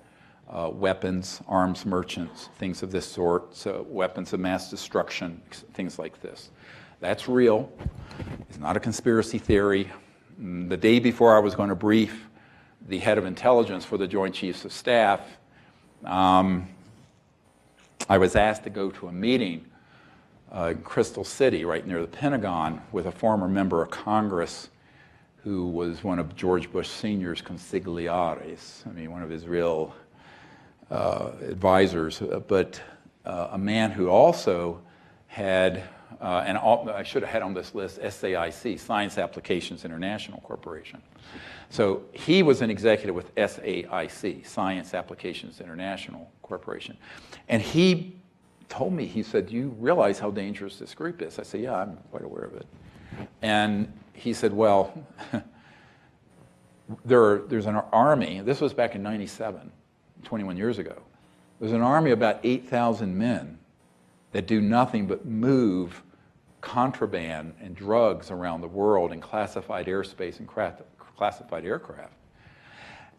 weapons, arms merchants, things of this sort, so weapons of mass destruction, things like this. That's real. It's not a conspiracy theory. The day before I was going to brief the head of intelligence for the Joint Chiefs of Staff, I was asked to go to a meeting in Crystal City, right near the Pentagon, with a former member of Congress who was one of George Bush Sr.'s consigliares, I mean, one of his real advisors, but a man who also had, I should have had on this list, SAIC, Science Applications International Corporation. So he was an executive with SAIC, Science Applications International Corporation. And he told me, he said, "Do you realize how dangerous this group is?" I said, "Yeah, I'm quite aware of it." And he said, "Well, there's an army," this was back in '97, 21 years ago. There's an army of about 8,000 men that do nothing but move contraband and drugs around the world in classified airspace and classified aircraft.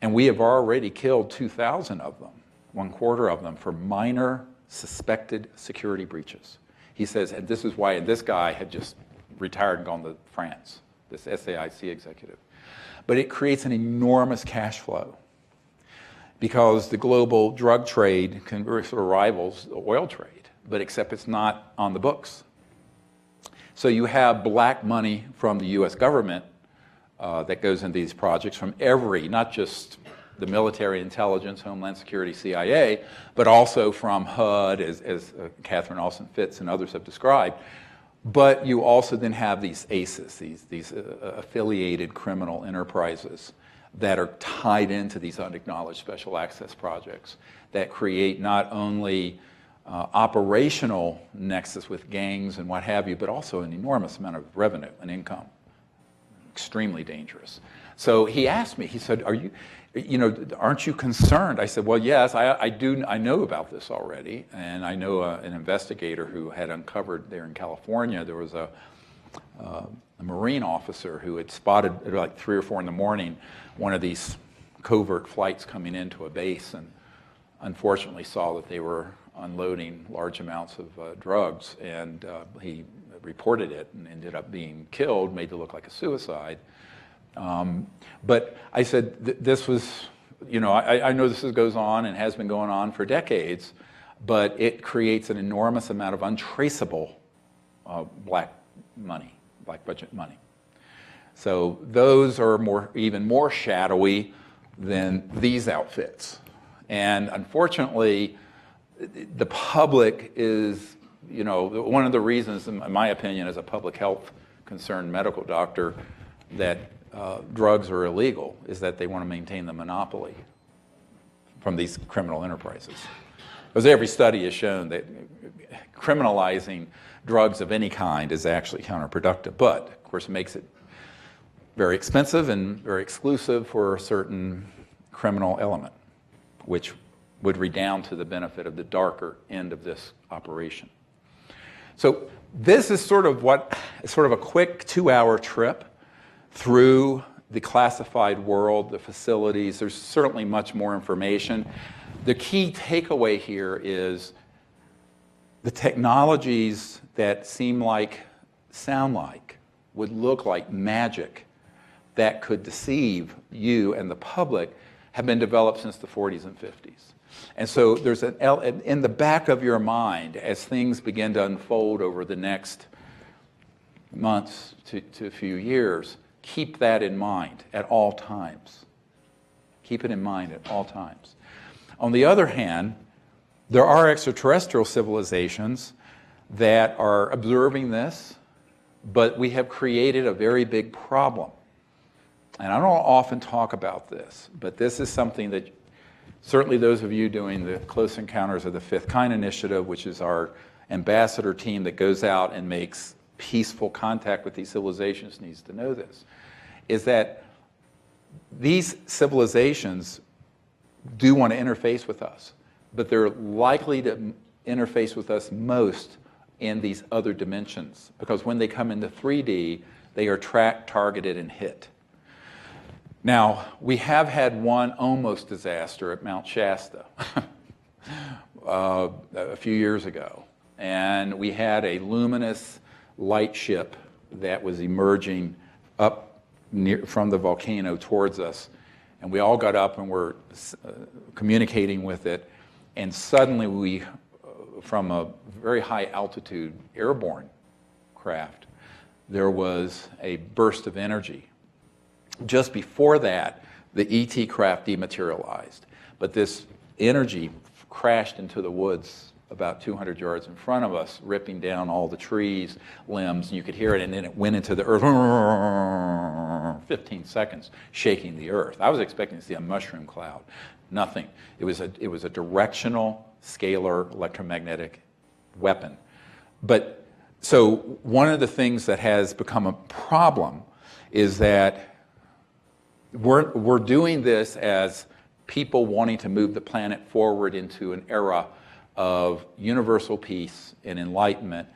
And we have already killed 2,000 of them, 1/4 of them, for minor suspected security breaches. He says, and this is why, and this guy had just retired and gone to France, this SAIC executive. But it creates an enormous cash flow because the global drug trade sort of rivals the oil trade, but except it's not on the books. So you have black money from the U.S. government that goes into these projects from every, not just the military intelligence, Homeland Security, CIA, but also from HUD, as Catherine Austin Fitts and others have described. But you also then have these ACEs, these affiliated criminal enterprises that are tied into these unacknowledged special access projects that create not only operational nexus with gangs and what have you, but also an enormous amount of revenue and income. Extremely dangerous. So he asked me, he said, aren't you concerned? I said, well, yes, I do. I know about this already, and I know an investigator who had uncovered there in California. There was a Marine officer who had spotted at like 3 or 4 in the morning one of these covert flights coming into a base, and unfortunately saw that they were unloading large amounts of drugs, and he reported it and ended up being killed, made to look like a suicide. But I said, this was, I know this goes on and has been going on for decades, but it creates an enormous amount of untraceable black money, black budget money. So those are even more shadowy than these outfits. And unfortunately, the public is, one of the reasons, in my opinion, as a public health concerned medical doctor, that drugs are illegal is that they want to maintain the monopoly from these criminal enterprises. Because every study has shown that criminalizing drugs of any kind is actually counterproductive, but of course it makes it very expensive and very exclusive for a certain criminal element, which would redound to the benefit of the darker end of this operation. So this is sort of a quick 2-hour trip through the classified world, the facilities. There's certainly much more information. The key takeaway here is the technologies that sound like, would look like magic that could deceive you and the public have been developed since the 40s and 50s. And so there's in the back of your mind, as things begin to unfold over the next months to a few years, keep that in mind at all times. Keep it in mind at all times. On the other hand, there are extraterrestrial civilizations that are observing this, but we have created a very big problem. And I don't often talk about this, but this is something that certainly those of you doing the Close Encounters of the Fifth Kind initiative, which is our ambassador team that goes out and makes peaceful contact with these civilizations, needs to know this, is that these civilizations do want to interface with us, but they're likely to interface with us most in these other dimensions, because when they come into 3D, they are tracked, targeted, and hit. Now, we have had one almost disaster at Mount Shasta a few years ago, and we had a luminous light ship that was emerging up from the volcano towards us, and we all got up and were communicating with it, and suddenly we, from a very high altitude airborne craft, there was a burst of energy. Just before that, the ET craft dematerialized, but this energy crashed into the woods about 200 yards in front of us, ripping down all the trees, limbs, and you could hear it, and then it went into the earth, 15 seconds, shaking the earth. I was expecting to see a mushroom cloud. Nothing. It was a directional, scalar electromagnetic weapon. But so one of the things that has become a problem is that we're doing this as people wanting to move the planet forward into an era of universal peace and enlightenment,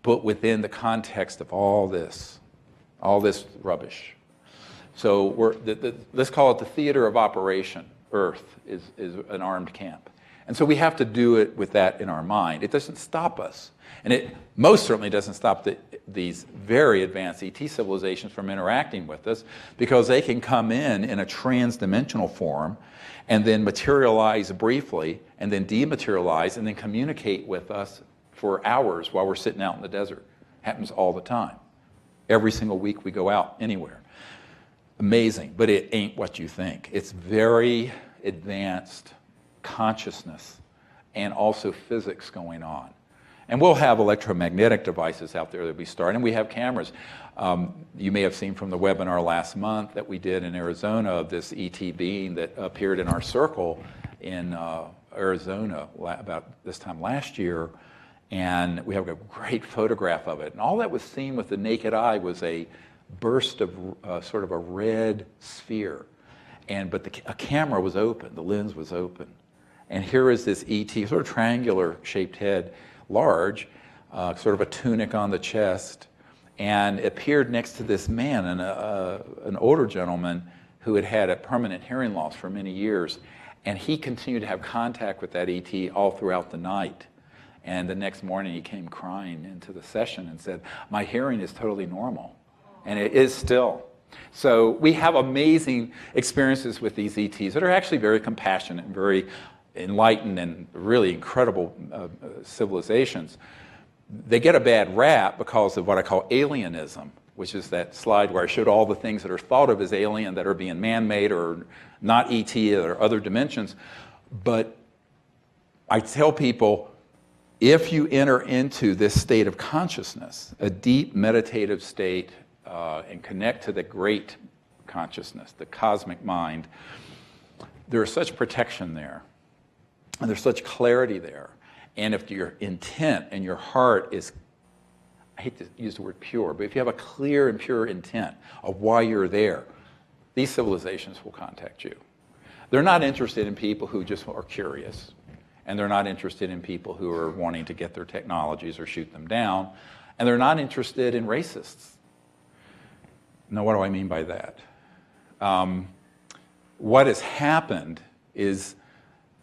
but within the context of all this rubbish. So let's call it the theater of operation. Earth is an armed camp. And so we have to do it with that in our mind. It doesn't stop us. And it most certainly doesn't stop these very advanced ET civilizations from interacting with us, because they can come in a trans-dimensional form and then materialize briefly and then dematerialize and then communicate with us for hours while we're sitting out in the desert Happens all the time. Every single week we go out anywhere. Amazing, but it ain't what you think. It's very advanced consciousness and also physics going on. And we'll have electromagnetic devices out there that we start, and we have cameras. You may have seen from the webinar last month that we did in Arizona of this ET being that appeared in our circle in Arizona about this time last year, and we have a great photograph of it. And all that was seen with the naked eye was a burst of sort of a red sphere. But a camera was open, the lens was open. And here is this ET, sort of triangular shaped head, large, sort of a tunic on the chest, and appeared next to this man, an older gentleman who had had a permanent hearing loss for many years. And he continued to have contact with that ET all throughout the night. And the next morning he came crying into the session and said, "My hearing is totally normal." And it is still. So we have amazing experiences with these ETs that are actually very compassionate and very enlightened and really incredible civilizations. They get a bad rap because of what I call alienism, which is that slide where I showed all the things that are thought of as alien that are being man-made or not ET or other dimensions. But I tell people, if you enter into this state of consciousness, a deep meditative state, and connect to the great consciousness, the cosmic mind, there is such protection there, and there's such clarity there. And if your intent and your heart is, I hate to use the word pure, but if you have a clear and pure intent of why you're there, these civilizations will contact you. They're not interested in people who just are curious, and they're not interested in people who are wanting to get their technologies or shoot them down, and they're not interested in racists. Now, what do I mean by that? What has happened is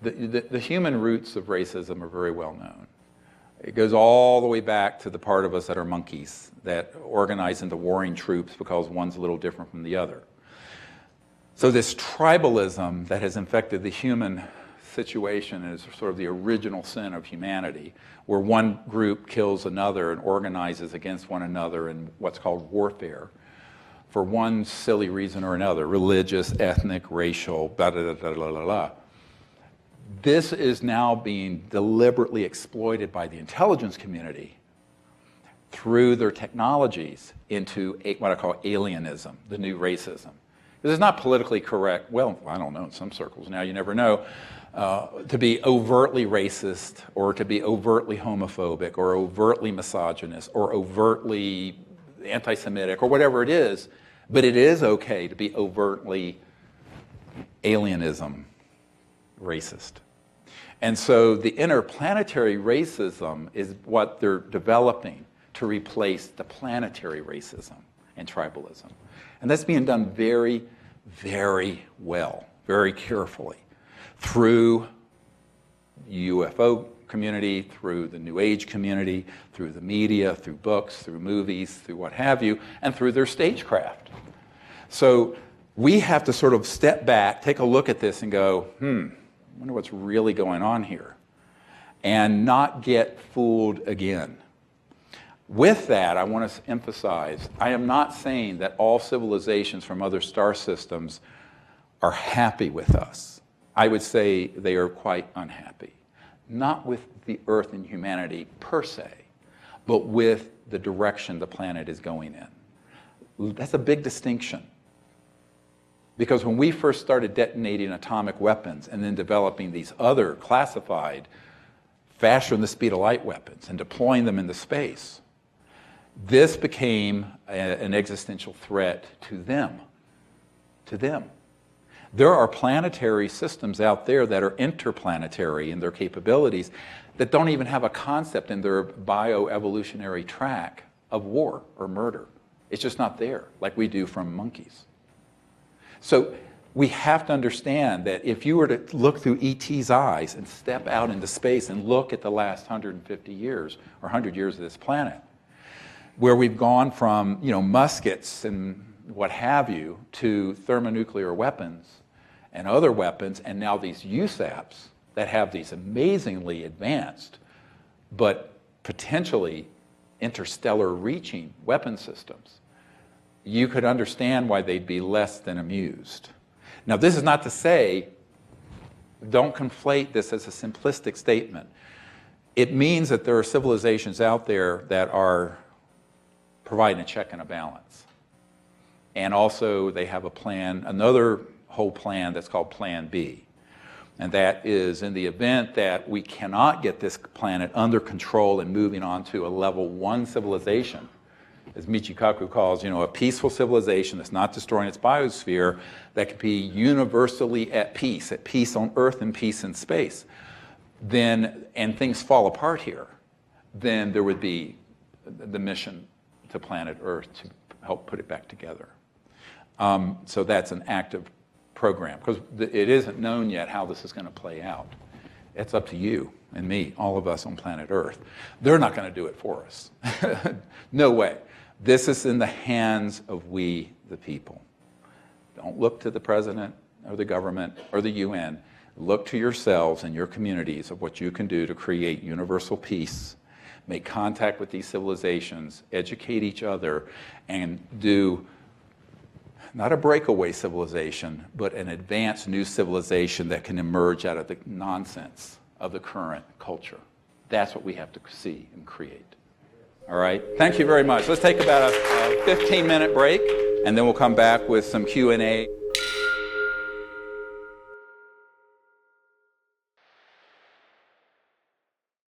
the human roots of racism are very well known. It goes all the way back to the part of us that are monkeys, that organize into warring troops because one's a little different from the other. So this tribalism that has infected the human situation is sort of the original sin of humanity, where one group kills another and organizes against one another in what's called warfare, for one silly reason or another, religious, ethnic, racial, blah, blah, blah, blah, blah, blah. This is now being deliberately exploited by the intelligence community through their technologies into what I call alienism, the new racism. This is not politically correct, well, I don't know, in some circles now, you never know, to be overtly racist or to be overtly homophobic or overtly misogynist or overtly anti-Semitic or whatever it is. But it is okay to be overtly alienism racist. And so the interplanetary racism is what they're developing to replace the planetary racism and tribalism. And that's being done very, very well, very carefully, through the UFO community, through the New Age community, through the media, through books, through movies, through what have you, and through their stagecraft. So we have to sort of step back, take a look at this and go, I wonder what's really going on here, and not get fooled again. With that, I want to emphasize, I am not saying that all civilizations from other star systems are happy with us. I would say they are quite unhappy. Not with the Earth and humanity per se, but with the direction the planet is going in. That's a big distinction. Because when we first started detonating atomic weapons and then developing these other classified, faster than the speed of light weapons and deploying them into space, this became an existential threat to them. To them. There are planetary systems out there that are interplanetary in their capabilities that don't even have a concept in their bioevolutionary track of war or murder. It's just not there, like we do from monkeys. So we have to understand that if you were to look through ET's eyes and step out into space and look at the last 150 years or 100 years of this planet, where we've gone from, muskets and what have you to thermonuclear weapons and other weapons, and now these USAPs that have these amazingly advanced but potentially interstellar reaching weapon systems, you could understand why they'd be less than amused. Now, this is not to say, don't conflate this as a simplistic statement. It means that there are civilizations out there that are providing a check and a balance. And also, they have a plan, another whole plan that's called Plan B. And that is in the event that we cannot get this planet under control and moving on to a level 1 civilization, as Michikaku calls, a peaceful civilization that's not destroying its biosphere, that could be universally at peace on Earth and peace in space, then, and things fall apart here, then there would be the mission to planet Earth to help put it back together. So that's an active program, because it isn't known yet how this is going to play out. It's up to you and me, all of us on planet Earth. They're not going to do it for us. No way. This is in the hands of we, the people. Don't look to the president or the government or the UN. Look to yourselves and your communities of what you can do to create universal peace, make contact with these civilizations, educate each other, and do not a breakaway civilization, but an advanced new civilization that can emerge out of the nonsense of the current culture. That's what we have to see and create. All right? Thank you very much. Let's take about a 15-minute break, and then we'll come back with some Q&A.